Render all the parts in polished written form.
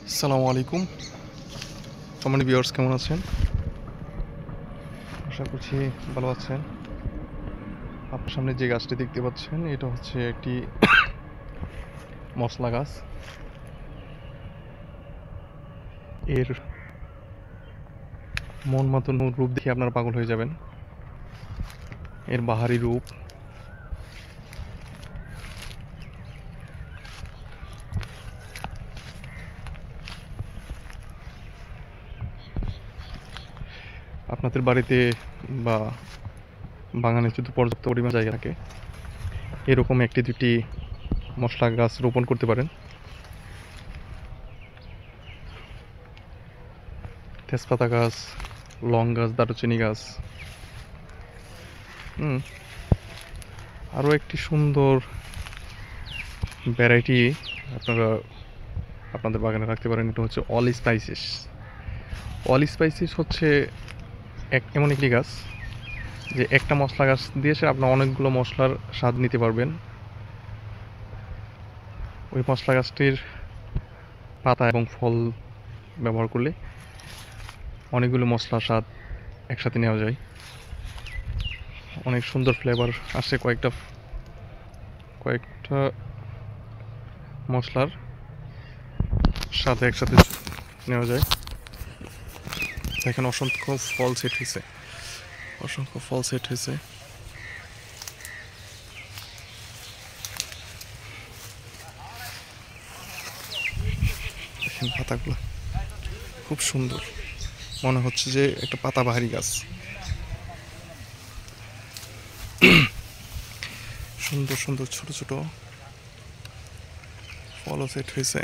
আসসালামু আলাইকুম। সম্মানিত ভিউয়ার্স, কেমন আছেন? আশা করছি ভালো আছেন। আপনার সামনে যে গাছটি দেখতে পাচ্ছেন এটা হচ্ছে একটি মশলা গাছ। এর মন মাতানো রূপ দেখে আপনারা পাগল হয়ে যাবেন। এর বাহারি রূপ, আপনাদের বাড়িতে বা বাগানে যদি পর্যাপ্ত পরিমাণ জায়গা থাকে এরকম একটি দুটি মশলা গাছ রোপণ করতে পারেন। তেজপাতা গাছ, লং গাছ, দারুচিনি গাছ, আরও একটি সুন্দর ভ্যারাইটি আপনারা আপনাদের বাগানে রাখতে পারেন। এটা হচ্ছে অল স্পাইসিস। অল স্পাইসিস হচ্ছে এমন একটি গাছ যে একটা মশলা গাছ দিয়ে সে আপনার অনেকগুলো মশলার স্বাদ নিতে পারবেন। ওই মশলা গাছটির পাতা এবং ফল ব্যবহার করলে অনেকগুলো মশলার স্বাদ একসাথে নেওয়া যায়। অনেক সুন্দর ফ্লেভার আসে কয়েকটা মশলার স্বাদ একসাথে নেওয়া যায়। এখানে অসংখ্য ফল সেট হয়েছে, দেখেন পাতাগুলো খুব সুন্দর, মনে হচ্ছে যে একটা পাতাবাহারি গাছ। সুন্দর সুন্দর ছোট ছোট ফলও সেট হয়েছে।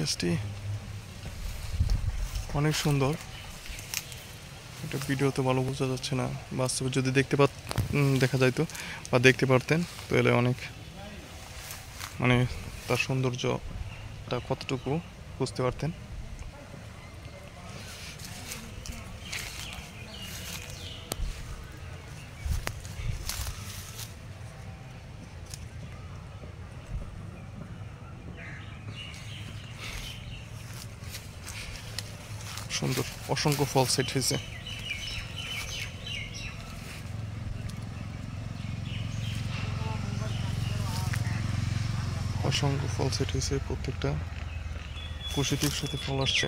গাছটি অনেক সুন্দর। এটা ভিডিওতে ভালো বোঝা যাচ্ছে না, বাস্তবে যদি দেখা যাইতো বা দেখতে পারতেন তাহলে অনেক তার সৌন্দর্যটা কতটুকু বুঝতে পারতেন। সুন্দর অসংখ্য ফল সেট হয়েছে। প্রত্যেকটা কুশিটির সাথে ফল আসছে।